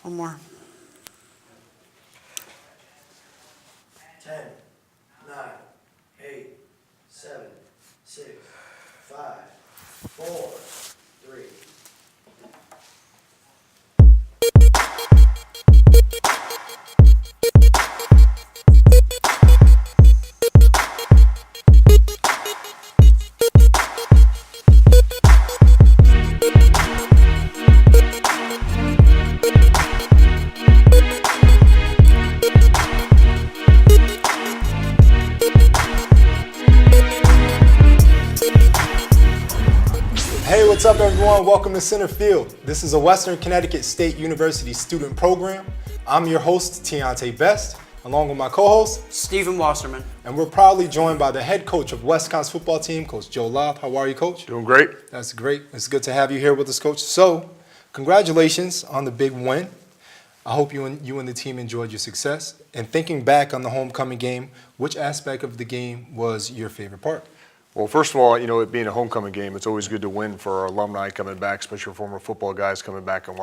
One more. 10, 9, 8, 7, 6, 5, 4, 3. Hey, what's up everyone? Welcome to Center Field. This is a Western Connecticut State University student program. I'm your host, Tiante Best, along with my co-host, Stephen Wasserman. and we're proudly joined by the head coach of Westcon's football team, Coach Joe Loth. How are you, Coach? Doing great. That's great. It's good to have you here with us, Coach. So, congratulations on the big win. I hope you and the team enjoyed your success. And thinking back on the homecoming game, which aspect of the game was your favorite part? Well, first of all, it being a homecoming game, it's always good to win for our alumni coming back, especially former football guys coming back and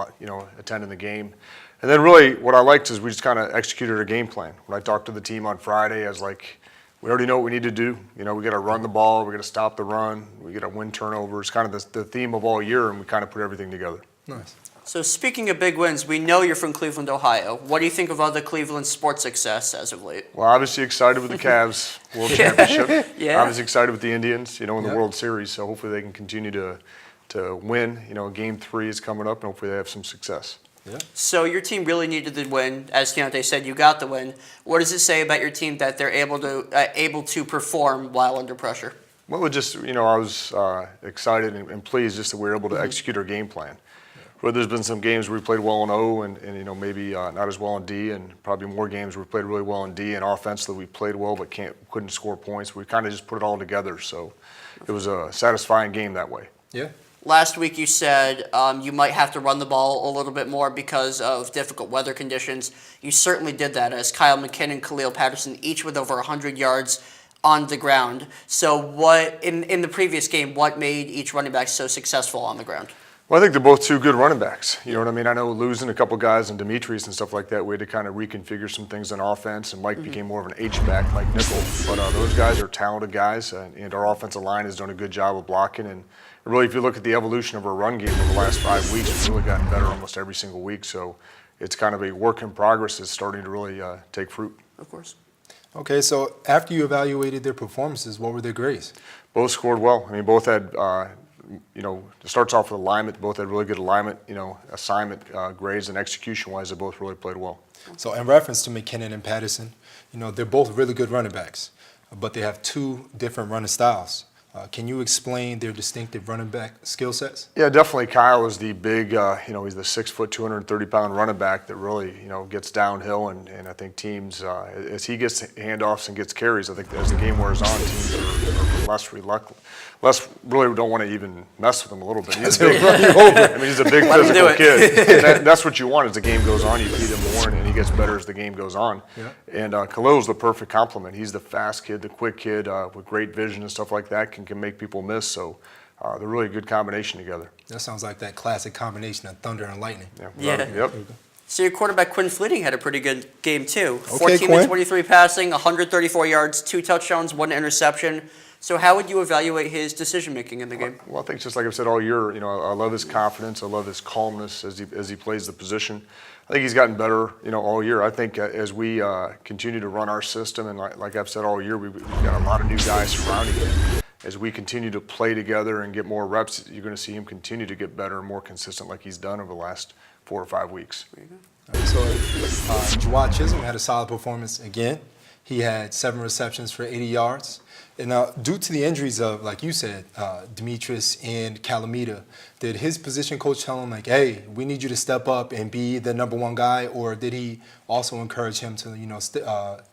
attending the game. And then really what I liked is we just kind of executed our game plan. When I talked to the team on Friday, I was like, we already know what we need to do. We got to run the ball, we got to stop the run, we got to win turnovers, kind of the theme of all year, and we kind of put everything together. Nice. So speaking of big wins, we know you're from Cleveland, Ohio. What do you think of other Cleveland sports success as of late? Well, obviously excited with the Cavs World Championship. Yeah. Obviously excited with the Indians, in the Yep. World Series. So hopefully they can continue to win. Game 3 is coming up, and hopefully they have some success. Yeah. So your team really needed the win. As Deontay said, you got the win. What does it say about your team that they're able to perform while under pressure? Well, it just, I was excited and pleased just that we were able to execute our game plan. But there's been some games where we played well in O and maybe not as well in D, and probably more games where we played really well in D, and offensively we played well but couldn't score points. We kind of just put it all together, so it was a satisfying game that way. Yeah. Last week you said you might have to run the ball a little bit more because of difficult weather conditions. You certainly did that, as Kyle McKinnon and Khalil Patterson, each with over 100 yards on the ground. So what in the previous game, what made each running back so successful on the ground? Well, I think they're both two good running backs. You know what I mean? I know losing a couple guys and Demetrius and stuff like that, we had to kind of reconfigure some things on offense, and Mike became more of an H-back, like nickel. But those guys are talented guys, and our offensive line has done a good job of blocking. And really, if you look at the evolution of our run game over the last 5 weeks, it's really gotten better almost every single week. So it's kind of a work in progress that's starting to really take fruit. Of course. Okay, so after you evaluated their performances, what were their grades? Both scored well. I mean, both had, it starts off with alignment. Both had really good alignment, assignment grades, and execution-wise, they both really played well. So in reference to McKinnon and Patterson, they're both really good running backs, but they have two different running styles. Can you explain their distinctive running back skill sets? Yeah, definitely. Kyle is the big, he's the 6 foot, 230-pound running back that really, gets downhill, and I think teams, as he gets handoffs and gets carries, I think as the game wears on, teams are less reluctant. Really don't want to even mess with him a little bit. He's a big, he's a big physical kid. And that's what you want as the game goes on. You feed him more, and he gets better as the game goes on. Yeah. And Khalil's the perfect complement. He's the fast kid, the quick kid with great vision and stuff like that, can make people miss. So they're really a good combination together. That sounds like that classic combination of thunder and lightning. Yeah. Yep. So your quarterback Quinn had a pretty good game too. Okay, 14 Quinn. to 23 passing, 134 yards, 2 touchdowns, 1 interception. So how would you evaluate his decision making in the game? Well, I think just like I've said all year, I love his confidence. I love his calmness as he plays the position. I think he's gotten better, all year. I think as we continue to run our system, and like I've said all year, we've got a lot of new guys surrounding him. As we continue to play together and get more reps, you're going to see him continue to get better and more consistent like he's done over the last 4 or 5 weeks. So Jawad Chisholm had a solid performance again. He had 7 receptions for 80 yards. And now, due to the injuries of, like you said, Demetrius and Calamita, did his position coach tell him, like, hey, we need you to step up and be the number 1 guy, or did he also encourage him to,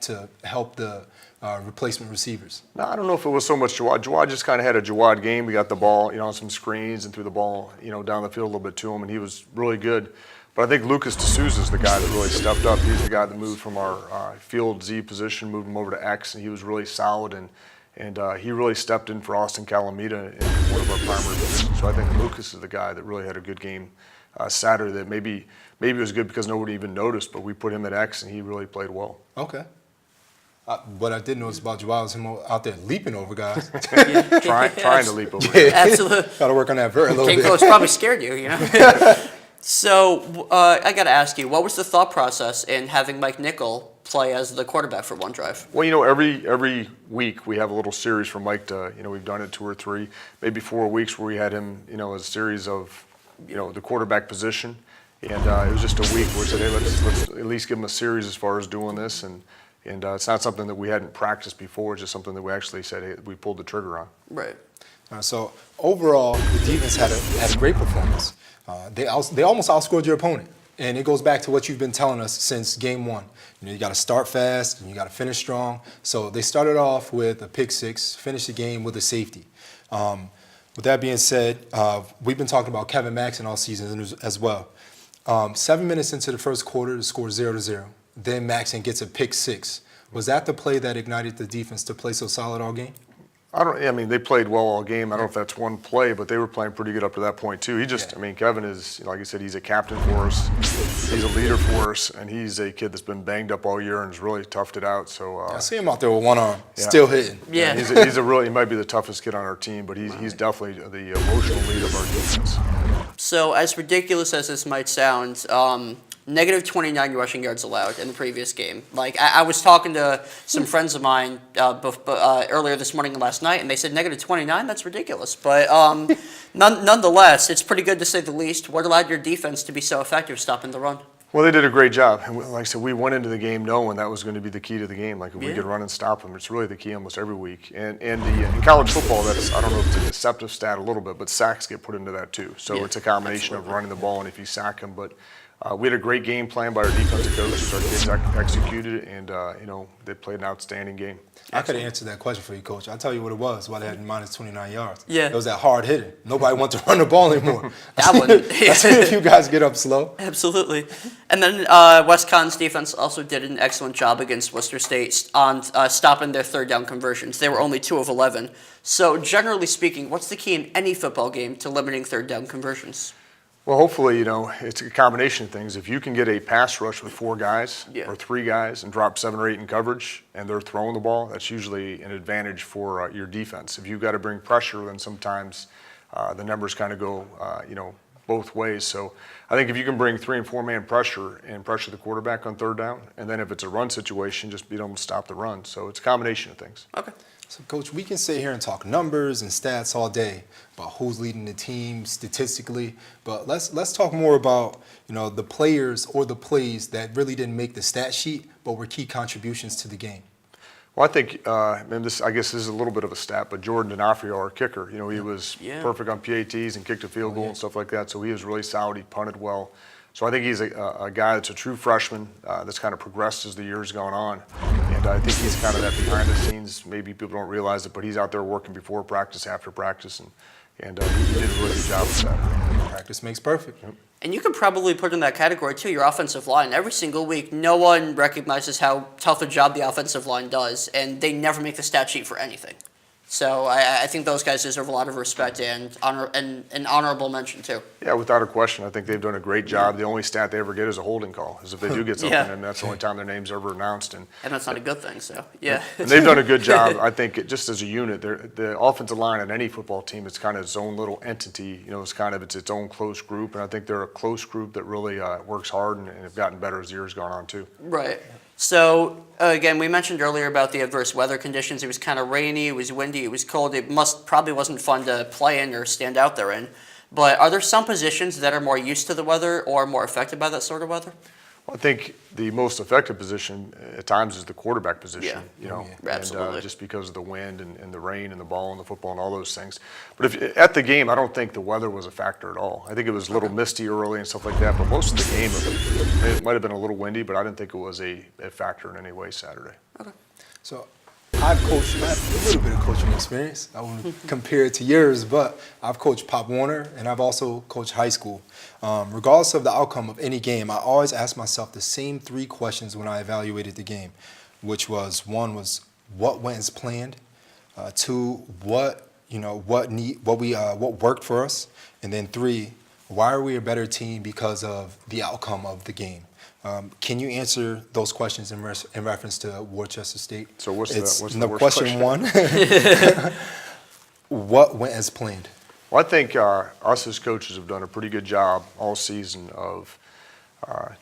to help the replacement receivers? No, I don't know if it was so much Jawad. Jawad just kind of had a Jawad game. We got the ball, on some screens and threw the ball, down the field a little bit to him, and he was really good. But I think Lucas D'Souza is the guy that really stepped up. He's the guy that moved from our field Z position, moved him over to X, and he was really solid. And he really stepped in for Austin Calamita in one of our primary positions. So I think Lucas is the guy that really had a good game Saturday that maybe it was good because nobody even noticed, but we put him at X and he really played well. Okay. What I did notice about Joao was him out there leaping over guys. Trying to leap over. Absolutely. Got to work on that vert a little King bit. Coach probably scared you, you know. So I got to ask you, what was the thought process in having Mike Nickel play as the quarterback for one drive? Well, you know, every week we have a little series for Mike to, you know, we've done it 2 or 3, maybe 4 weeks where we had him, you know, as a series of, you know, the quarterback position. And it was just a week where we said, hey, let's at least give him a series as far as doing this. And it's not something that we hadn't practiced before. It's just something that we actually said, hey, we pulled the trigger on. Right. So overall, the defense had a great performance. They almost outscored your opponent. And it goes back to what you've been telling us since game one. You know, you got to start fast and you got to finish strong. So they started off with a pick 6, finished the game with a safety. With that being said, we've been talking about Kevin Maxson all season as well. 7 minutes into the first quarter, the score 0-0. Then Maxson gets a pick 6. Was that the play that ignited the defense to play so solid all game? I mean, they played well all game. I don't know if that's one play, but they were playing pretty good up to that point, too. I mean, Kevin is, like I said, he's a captain for us. He's a leader for us, and he's a kid that's been banged up all year and has really toughed it out. So I see him out there with one arm, still hitting. Yeah. He's a really, he might be the toughest kid on our team, but he's definitely the emotional lead of our defense. So as ridiculous as this might sound, negative 29 rushing yards allowed in the previous game. Like, I was talking to some friends of mine earlier this morning and last night, and they said negative 29? That's ridiculous. But nonetheless, it's pretty good to say the least. What allowed your defense to be so effective stopping the run? Well, they did a great job. And like I said, we went into the game knowing that was going to be the key to the game. Like, if we could run and stop them, it's really the key almost every week. And in college football, I don't know if it's a deceptive stat a little bit, but sacks get put into that too. So it's a combination of running the ball and if you sack them. But we had a great game plan by our defensive coaches. Our kids executed it, and you know, they played an outstanding game. I could have answered that question for you, Coach. I'll tell you what it was, why they had minus 29 yards. Yeah. It was that hard hitting. Nobody wanted to run the ball anymore. That one. If you guys get up slow. Absolutely. And then Westcon's defense also did an excellent job against Worcester State on stopping their third down conversions. They were only 2 of 11. So generally speaking, what's the key in any football game to limiting third down conversions? Well, hopefully, you know, it's a combination of things. If you can get a pass rush with 4 guys or 3 guys and drop 7 or 8 in coverage and they're throwing the ball, that's usually an advantage for your defense. If you've got to bring pressure, then sometimes the numbers kind of go, you know, both ways. So I think if you can bring 3 and 4 man pressure and pressure the quarterback on third down, and then if it's a run situation, just be able to stop the run. So it's a combination of things. Okay. So, Coach, we can sit here and talk numbers and stats all day about who's leading the team statistically, but let's talk more about, you know, the players or the plays that really didn't make the stat sheet, but were key contributions to the game. Well, I think, and I guess this is a little bit of a stat, but Jordan D'Onofrio, our kicker, you know, he was perfect on PATs and kicked a field goal and stuff like that, so he was really solid. He punted well. So I think he's a guy that's a true freshman that's kind of progressed as the year's gone on. And I think he's kind of that behind the scenes. Maybe people don't realize it, but he's out there working before practice, after practice, and he did a really good job with that. Practice makes perfect. Yep. And you could probably put in that category too, your offensive line. Every single week, no one recognizes how tough a job the offensive line does, and they never make the stat sheet for anything. So I think those guys deserve a lot of respect and an honorable mention too. Yeah, without a question. I think they've done a great job. The only stat they ever get is a holding call, is if they do get something, and that's the only time their name's ever announced. And that's not a good thing, so yeah. And they've done a good job. I think just as a unit, the offensive line on any football team, it's kind of its own little entity. You know, it's its own close group, and I think they're a close group that really works hard and have gotten better as the years gone on too. Right. So, again, we mentioned earlier about the adverse weather conditions. It was kind of rainy, it was windy, it was cold. It probably wasn't fun to play in or stand out there in. But are there some positions that are more used to the weather or more affected by that sort of weather? Well, I think the most effective position at times is the quarterback position, Yeah. you know, Absolutely. and just because of the wind and the rain and the ball and the football and all those things. But at the game, I don't think the weather was a factor at all. I think it was a little misty early and stuff like that, but most of the game, it might have been a little windy, but I didn't think it was a factor in any way Saturday. Okay. So I have a little bit of coaching experience. I wouldn't compare it to yours, but I've coached Pop Warner and I've also coached high school. Regardless of the outcome of any game, I always ask myself the same 3 questions when I evaluated the game, which was, 1 was what went as planned, 2 what worked for us, and then 3 why are we a better team because of the outcome of the game? Can you answer those questions in reference to Worcester State? So what's the no, worst question one? What went as planned? Well, I think us as coaches have done a pretty good job all season of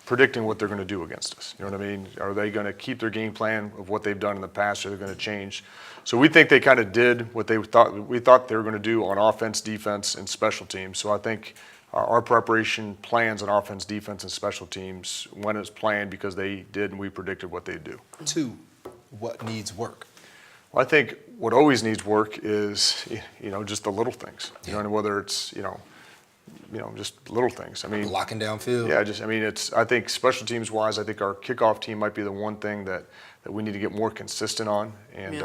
predicting what they're going to do against us. You know what I mean? Are they going to keep their game plan of what they've done in the past, or are they going to change? So we think they kind of did what we thought they were going to do on offense, defense, and special teams. So I think our preparation plans on offense, defense, and special teams went as planned because they did and we predicted what they'd do. 2, what needs work? Well, I think what always needs work is, just the little things. You know, and whether it's, just little things. I mean, Locking down field. yeah, I think special teams wise, I think our kickoff team might be the one thing that we need to get more consistent on. And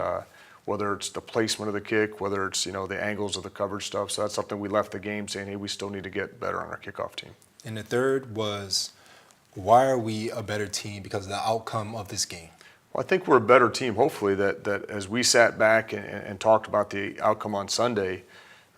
whether it's the placement of the kick, whether it's, the angles of the coverage stuff. So that's something we left the game saying, hey, we still need to get better on our kickoff team. And the third was, why are we a better team because of the outcome of this game? Well, I think we're a better team, hopefully, that as we sat back and talked about the outcome on Sunday,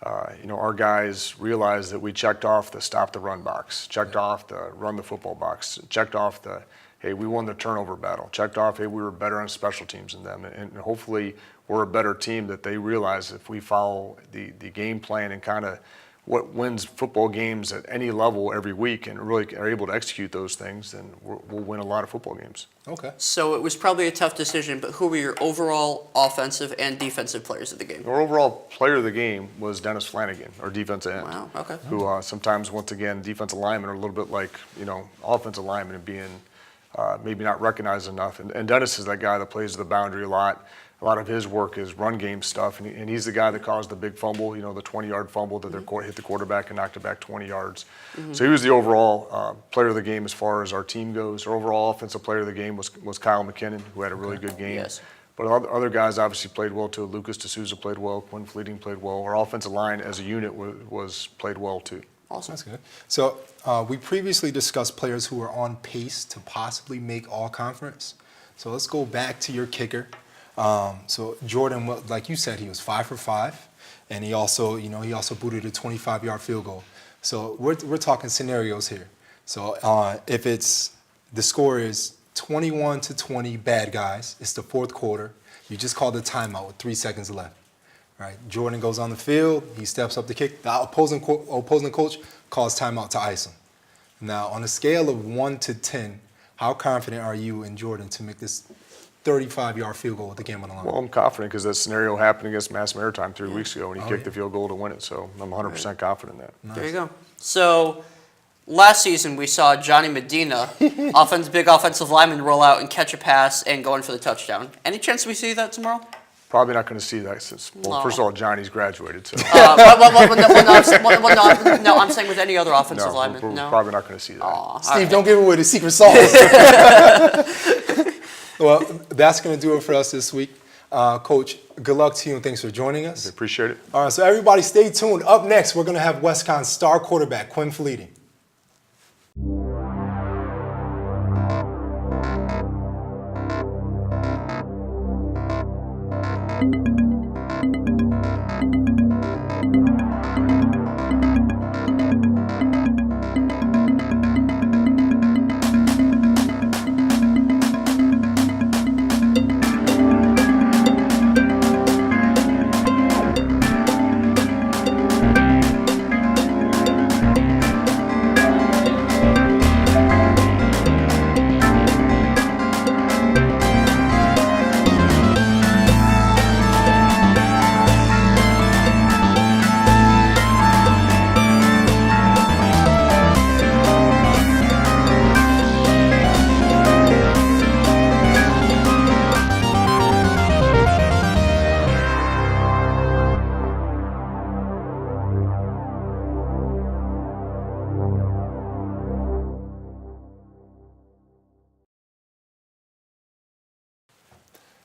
our guys realized that we checked off the stop the run box, checked off the run the football box, checked off the, hey, we won the turnover battle, checked off, hey, we were better on special teams than them. And hopefully we're a better team that they realize if we follow the game plan and kind of what wins football games at any level every week and really are able to execute those things, then we'll win a lot of football games. Okay. So it was probably a tough decision, but who were your overall offensive and defensive players of the game? Our overall player of the game was Dennis Flanagan, our defensive end. Wow, okay. Who sometimes, once again, defensive linemen are a little bit like, offensive linemen and being maybe not recognized enough. And Dennis is that guy that plays the boundary a lot. A lot of his work is run game stuff, and he's the guy that caused the big fumble, the 20-yard fumble that hit the quarterback and knocked it back 20 yards. So he was the overall player of the game as far as our team goes. Our overall offensive player of the game was Kyle McKinnon, who had a really good game. Yes. But other guys obviously played well too. Lucas D'Souza played well. Quinn Fleeting played well. Our offensive line as a unit was played well too. Awesome. That's good. So we previously discussed players who were on pace to possibly make all conference. So let's go back to your kicker. So Jordan, like you said, he was 5 for 5, and he also booted a 25-yard field goal. So we're talking scenarios here. So if the score is 21-20 bad guys, it's the fourth quarter. You just called a timeout with 3 seconds left. Right? Jordan goes on the field. He steps up to kick. The opposing coach calls timeout to ice him. Now, on a scale of 1 to 10, how confident are you in Jordan to make this 35-yard field goal with the game on the line? Well, I'm confident because that scenario happened against Mass Maritime 3 weeks ago, and he kicked the field goal to win it. So I'm 100% confident in that. Nice. There you go. So last season we saw Johnny Medina, big offensive lineman, roll out and catch a pass and go in for the touchdown. Any chance we see that tomorrow? Probably not going to see that since, first of all, Johnny's graduated. So No, I'm saying with any other offensive lineman. we're No. probably not going to see that. Aw, Steve, all right. don't give away the secret sauce. Well, that's going to do it for us this week. Coach, good luck to you and thanks for joining us. I appreciate it. All right, so everybody stay tuned. Up next, we're going to have WestCon's star quarterback, Quinn Fleeting.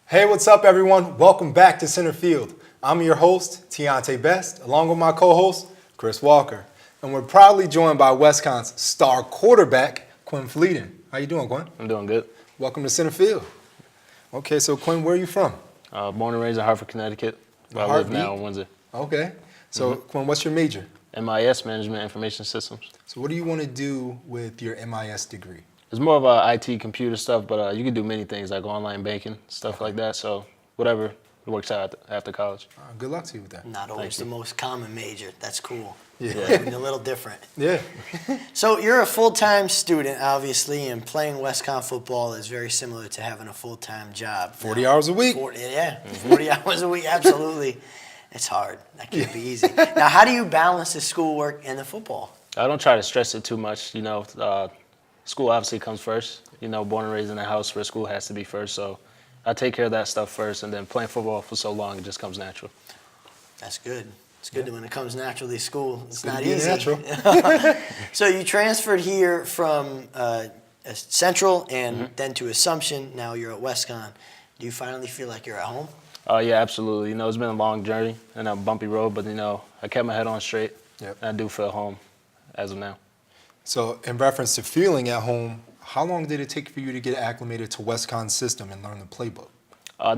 Hey, what's up, everyone? Welcome back to Center Field. I'm your host, Tiante Best, along with my co-host, Chris Walker. And we're proudly joined by WestCon's star quarterback, Quinn Fleeting. How you doing, Quinn? I'm doing good. Welcome to Center Field. Okay, so Quinn, where are you from? Born and raised in Hartford, Connecticut. But I live Heartbeat? now in Windsor. Okay. So, Quinn, what's your major? MIS, Management Information Systems. So what do you want to do with your MIS degree? It's more of a IT computer stuff, but you can do many things like online banking, stuff like that. So whatever works out after college. Good luck to you with that. Not always the most common major. That's cool. Yeah. A little different. Yeah. So you're a full-time student, obviously, and playing Westcon football is very similar to having a full-time job. 40 hours a week. 40 hours a week, absolutely. It's hard. That can't be easy. Now, how do you balance the schoolwork and the football? I don't try to stress it too much. School obviously comes first. Born and raised in a house where school has to be first. So I take care of that stuff first, and then playing football for so long, it just comes natural. That's good. It's good that when it comes naturally, school, it's not Be easy. natural. So you transferred here from Central and then to Assumption. Now you're at Westcon. Do you finally feel like you're at home? Yeah, absolutely. It's been a long journey and a bumpy road, but I kept my head on straight. Yep. And I do feel home as of now. So in reference to feeling at home, how long did it take for you to get acclimated to Westcon's system and learn the playbook?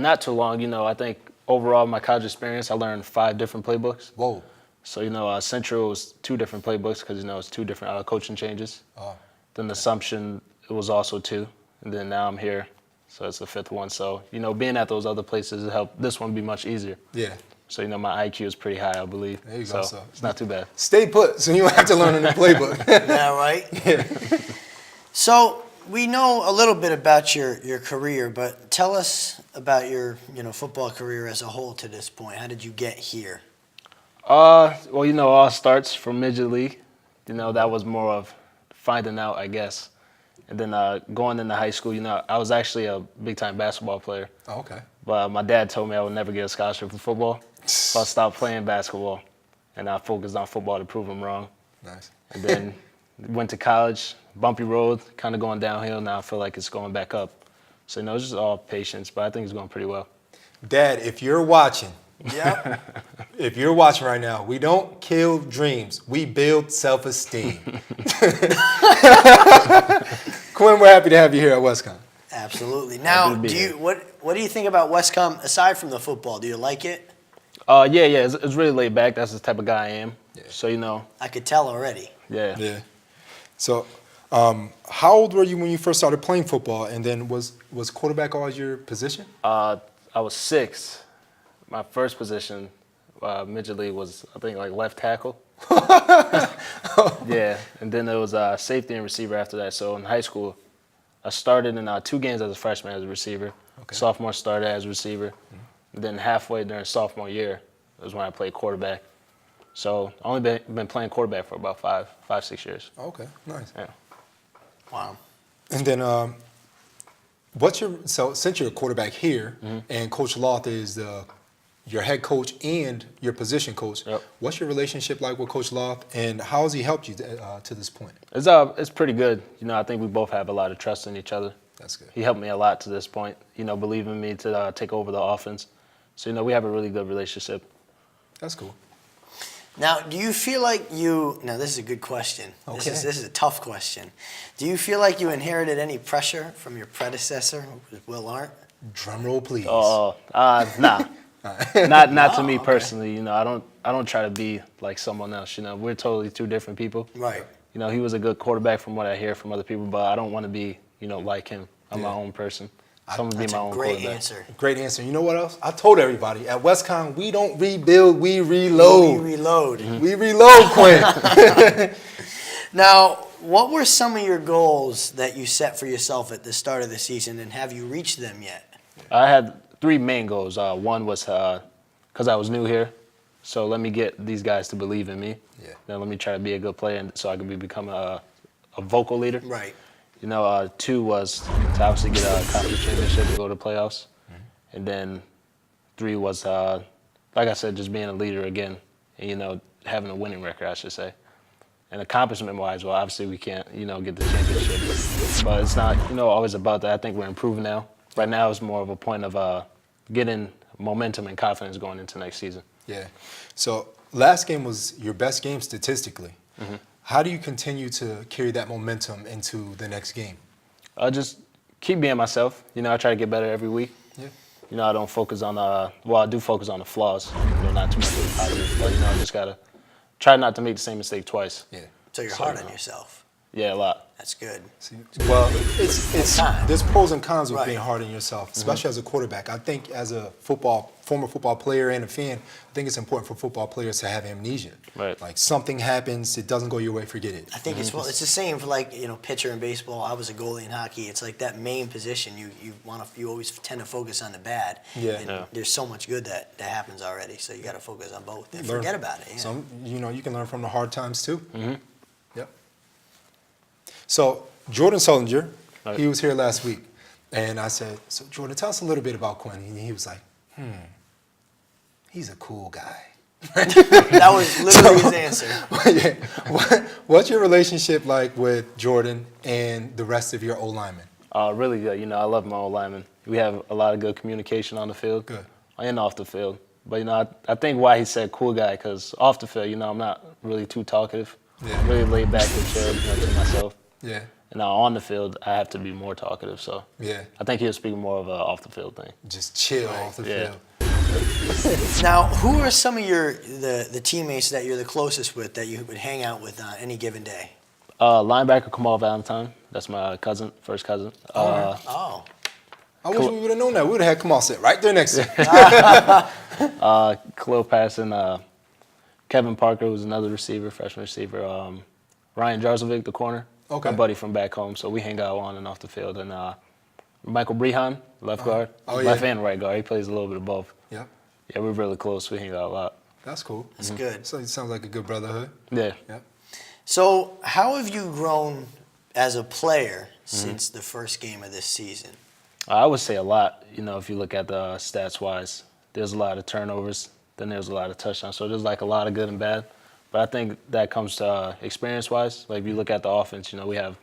Not too long. I think overall my college experience, I learned 5 different playbooks. Whoa. So, Central was 2 different playbooks because, it's 2 different coaching changes. Oh. Then Assumption, it was also 2. And then now I'm here, so it's the 5th one. So, being at those other places, it helped this one be much easier. Yeah. So, my IQ is pretty high, I believe. There you go, So so. it's not too bad. Stay put, so you don't have to learn a new playbook. Yeah, right? So we know a little bit about your career, but tell us about your football career as a whole to this point. How did you get here? Well, all starts from Midget League. That was more of finding out, I guess. And then going into high school, I was actually a big-time basketball player. Oh, okay. But my dad told me I would never get a scholarship for football. So I stopped playing basketball, and I focused on football to prove him wrong. Nice. And then went to college, bumpy road, kind of going downhill. Now I feel like it's going back up. So, it's just all patience, but I think it's going pretty well. Dad, if you're watching, Yeah. if you're watching right now, we don't kill dreams. We build self-esteem. Quinn, we're happy to have you here at Westcon. Absolutely. Now, to be here. what do you think about Westcon aside from the football? Do you like it? Yeah, it's really laid back. That's the type of guy I am. Yeah. So, I could tell already. yeah. Yeah. So, how old were you when you first started playing football? And then was quarterback always your position? I was 6. My first position, Midget League, was, I think, like left tackle. Yeah, and then there was safety and receiver after that. So in high school, I started in 2 games as a freshman as a receiver. Okay. Sophomore started as a receiver. And then halfway during sophomore year was when I played quarterback. So I only been playing quarterback for about 5-6 years. Okay, nice. Yeah. Wow. And then, since you're a quarterback here, and Coach Loth is your head coach and your position coach, Yep. what's your relationship like with Coach Loth, and how has he helped you to this point? It's pretty good. I think we both have a lot of trust in each other. That's good. He helped me a lot to this point, believing in me to take over the offense. So, we have a really good relationship. That's cool. Now, do you feel like now this is a good question. Okay. This is a tough question. Do you feel like you inherited any pressure from your predecessor, Will Arndt? Drum roll, please. Nah. Not to me okay. personally. I don't try to be like someone else. We're totally 2 different people. Right. He was a good quarterback from what I hear from other people, but I don't want to be, like him. I'm my Yeah. own person. So I'm gonna That's be my a own great quarterback. answer. Great answer. You know what else? I told everybody, at Westcon, we don't rebuild, we reload. We reload. We reload, Quinn. Now, what were some of your goals that you set for yourself at the start of the season, and have you reached them yet? I had 3 main goals. One was because I was new here, so let me get these guys to believe in me. Yeah. Then let me try to be a good player, and so I can become a vocal leader. Right. 2 was to obviously get a conference championship and go to playoffs. And then 3 was, like I said, just being a leader again and, having a winning record, I should say. And accomplishment-wise, well, obviously we can't, get the championship. But it's not, always about that. I think we're improving now. Right now it's more of a point of getting momentum and confidence going into next season. Yeah. So last game was your best game statistically. How do you continue to carry that momentum into the next game? I just keep being myself. I try to get better every week. Yeah. I don't focus on I do focus on the flaws. Not too much of the positive, but I just gotta try not to make the same mistake twice. Yeah. So you're hard on yourself. Yeah, a lot. That's good. See, well, it's Time. there's pros and cons with Right. being hard on yourself, especially as a quarterback. I think as a former football player and a fan, I think it's important for football players to have amnesia. Right. Like something happens, it doesn't go your way, forget it. I think it's the same for like pitcher in baseball. I was a goalie in hockey. It's like that main position. You always tend to focus on the bad. Yeah. And Yeah. there's so much good that happens already. So you got to focus on both and Learn- forget about it. Yeah. Some, you can learn from the hard times too. Yep. So Jordan Sullinger, Right. he was here last week, and I said, "So Jordan, tell us a little bit about Quinn." And he was like, he's a cool guy." That was literally his answer. Yeah. What's your relationship like with Jordan and the rest of your O-linemen? Really good. I love my old lineman. We have a lot of good communication on the field. Good. And off the field. But, I think why he said cool guy, because off the field, I'm not really too talkative. Yeah. Really laid back and chill, to myself. Yeah. And now on the field, I have to be more talkative. So Yeah. I think he was speaking more of a off the field thing. Just chill off the Yeah. field. Now, who are some of the teammates that you're the closest with that you would hang out with on any given day? Linebacker Kamal Valentine. That's my cousin, first cousin. Oh, I wish we would have known that. We would have had Kamal sit right there next to him. Khalil Patterson, Kevin Parker, who's another receiver, freshman receiver. Ryan Jarzovic, the corner. Okay. My buddy from back home, so we hang out on and off the field. And Michael Brehan, left guard. Oh, Left yeah. and right guard. He plays a little bit of both. Yep. Yeah, we're really close. We hang out a lot. That's cool. that's good. So it sounds like a good brotherhood. Yeah. Yep. So, how have you grown as a player since the first game of this season? I would say a lot. If you look at the stats wise, there's a lot of turnovers. Then there's a lot of touchdowns. So there's like a lot of good and bad. But I think that comes to experience wise. Like if you look at the offense, we have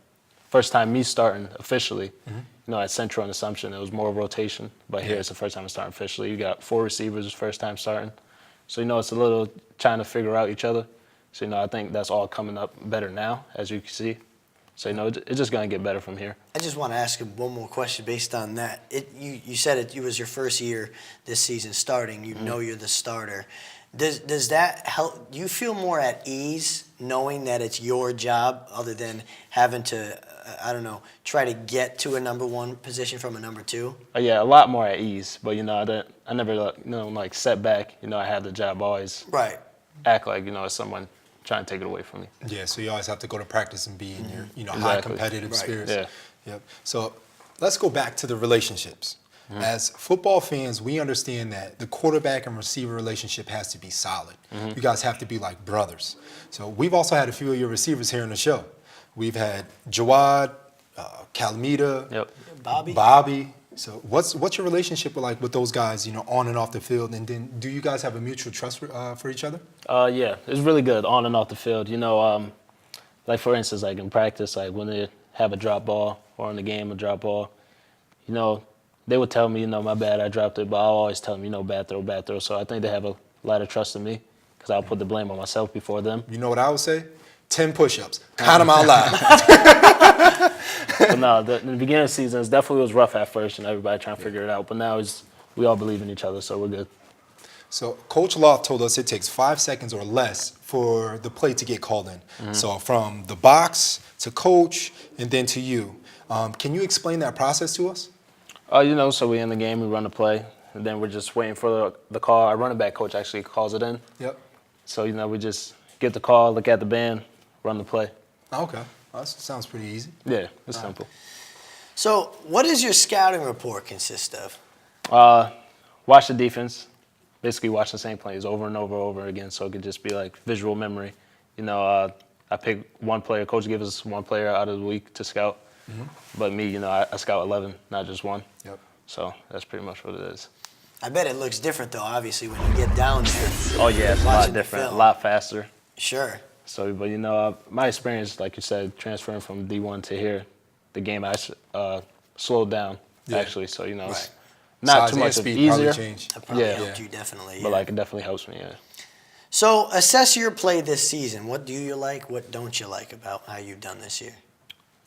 first time me starting officially. At Central and Assumption, it was more rotation. But here it's the first time I'm starting officially. You got 4 receivers first time starting. So it's a little trying to figure out each other. So I think that's all coming up better now, as you can see. So it's just gonna get better from here. I just want to ask him one more question based on that. You said it was your first year this season starting. You know you're the starter. Does that help? Do you feel more at ease knowing that it's your job, other than having to, try to get to a number 1 position from a number 2? Yeah, a lot more at ease. But I never like set back. I have the job. Always Right. act like it's someone trying to take it away from me. Yeah, so you always have to go to practice and be in your high Exactly. competitive Right. spirits. Yeah. Yep. So let's go back to the relationships. As football fans, we understand that the quarterback and receiver relationship has to be solid. You guys have to be like brothers. So we've also had a few of your receivers here on the show. We've had Jawad, Calamita, Yep. Bobby? So what's your relationship with those guys, on and off the field? And then do you guys have a mutual trust for each other? Yeah, it's really good on and off the field. Like for instance, like in practice, like when they have a drop ball or in the game a drop ball, they would tell me, my bad, I dropped it, but I'll always tell them, bad throw. So I think they have a lot of trust in me because I'll put the blame on myself before them. You know what I would say? 10 push-ups. Count them out loud. But no, in the beginning of the season, it definitely was rough at first and everybody trying to figure it out. But now we all believe in each other, so we're good. So Coach Loth told us it takes 5 seconds or less for the play to get called in. So from the box to coach and then to you. Can you explain that process to us? So we in the game, we run the play, and then we're just waiting for the call. Our running back coach actually calls it in. Yep. So, we just get the call, look at the band, run the play. Okay. Well, that sounds pretty easy. Yeah, it's simple. So, what does your scouting report consist of? Watch the defense. Basically watch the same plays over and over again, so it could just be like visual memory. I pick one player. Coach gives us one player out of the week to scout. But me, I scout 11, not just one. Yep. So that's pretty much what it is. I bet it looks different, though, obviously, when you get down there. Oh, yeah, it's a lot Watching the different, a film. lot faster. Sure. So, but my experience, like you said, transferring from D1 to here, the game I slowed down, Yeah. actually. So, it's Right. not Size too and much of speed probably easier. change. That probably Yeah. helped you, definitely. But, yeah. like, it definitely helps me, yeah. So, assess your play this season. What do you like? What don't you like about how you've done this year?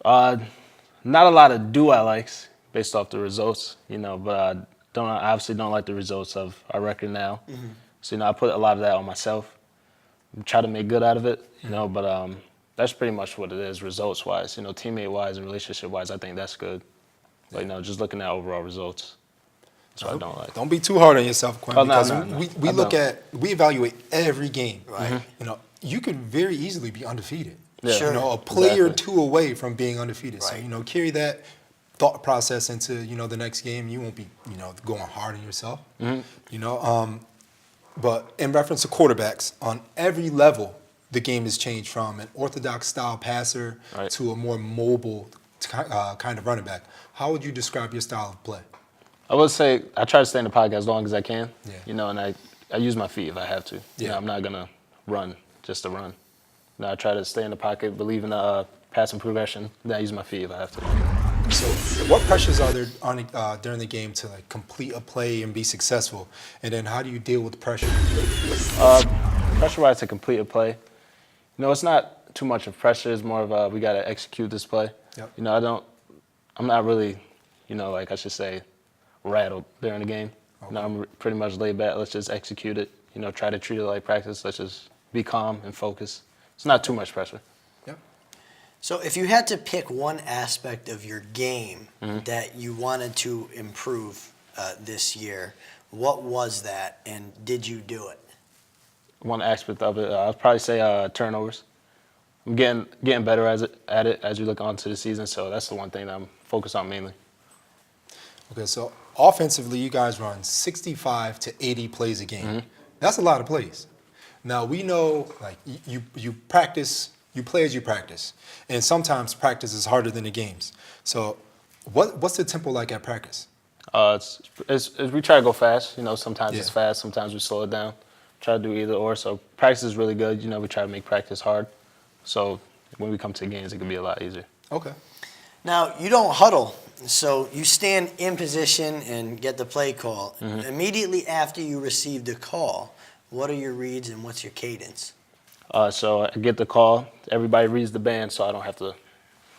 Not a lot of do I likes based off the results, but I obviously don't like the results of our record now. So, I put a lot of that on myself. try to make good out of it, you know. But that's pretty much what it is, results-wise. You know, teammate-wise and relationship-wise, I think that's good. But, you know, just looking at overall results, that's what I don't like. Don't be too hard on yourself, Quinn, Oh, no, because no, no. we I look don't. at, we evaluate every game. Right. You know, you could very easily be undefeated. Yeah. Sure. You know, a play or Exactly. two away from being undefeated. So, Right. you know, carry that thought process into, you know, the next game. You won't be, you know, going hard on yourself. You know, but in reference to quarterbacks, on every level, the game has changed from an orthodox style passer Right. to a more mobile kind of running back. How would you describe your style of play? I would say I try to stay in the pocket as long as I can, Yeah. you know, and I use my feet if I have to. You Yeah. know, I'm not going to run just to run. You know, I try to stay in the pocket, believe in the passing progression, then I use my feet if I have to. So, what pressures are there on during the game to like complete a play and be successful? And then, how do you deal with the pressure? Pressure-wise to complete a play, you know, it's not too much of pressure. It's more of we got to execute this play. Yep. You know, I'm not really, you know, like I should say, rattled during the game. You know, I'm pretty much laid back. Let's just execute it. You know, try to treat it like practice. Let's just be calm and focus. It's not too much pressure. Yep. So if you had to pick one aspect of your game that you wanted to improve this year, what was that, and did you do it? One aspect of it, I'd probably say turnovers. I'm getting better at it as you look onto the season. So that's the one thing that I'm focused on mainly. Okay, so offensively, you guys run 65 to 80 plays a game. That's a lot of plays. Now we know, like you practice, you play as you practice, and sometimes practice is harder than the games. So, what's the tempo like at practice? It's we try to go fast. You know, sometimes it's Yeah. fast, sometimes we slow it down. Try to do either or. So practice is really good. You know, we try to make practice hard. So when we come to games, it can be a lot easier. Okay. Now, you don't huddle, so you stand in position and get the play call. Immediately after you receive the call, what are your reads and what's your cadence? So I get the call. Everybody reads the band, so I don't have to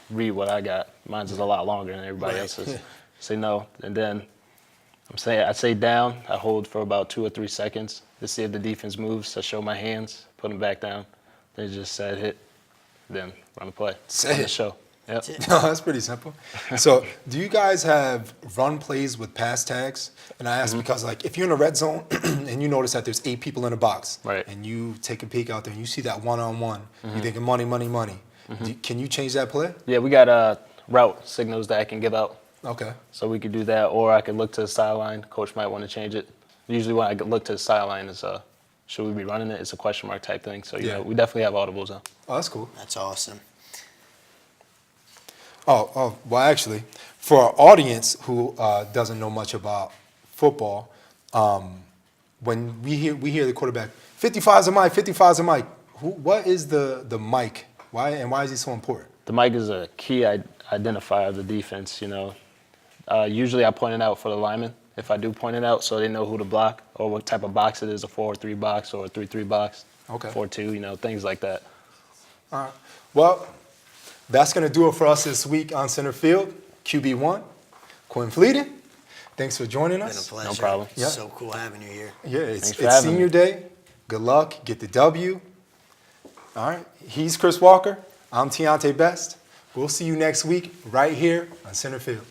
read what I got. Mine's is a lot longer than everybody Right. else's. Say no, and then I say down. I hold for about 2 or 3 seconds to see if the defense moves. I show my hands, put them back down. Then just set hit, then run the play. Set Run the hit. show. Yep. That's it. No, that's pretty simple. So, do you guys have run plays with pass tags? And I ask because, like, if you're in a red zone and you notice that there's 8 people in a box, Right. and you take a peek out there and you see that one-on-one, you're thinking money, money, money. Can you change that play? Yeah, we got route signals that I can give out. Okay. So we could do that, or I could look to the sideline. Coach might want to change it. Usually when I look to the sideline, it's should we be running it? It's a question mark type thing. So Yeah. yeah, we definitely have audibles on. Oh, that's cool. That's awesome. Oh, well, actually, for our audience who doesn't know much about football, when we hear the quarterback, 55's a mic, 55's a mic. What is the mic? Why is he so important? The mic is a key identifier of the defense. You know, usually I point it out for the linemen if I do point it out, so they know who to block or what type of box it is, a 4-3 box or a 3-3 box, Okay. 4-2. You know, things like that. All right. Well, that's going to do it for us this week on Center Field. QB1, Quinn Fleeting. Thanks for joining Been a us. pleasure. problem. Yeah. So cool having you here. Yeah, it's Thanks for having senior me. day. Good luck. Get the W. All right. He's Chris Walker. I'm Tiante Best. We'll see you next week right here on Center Field.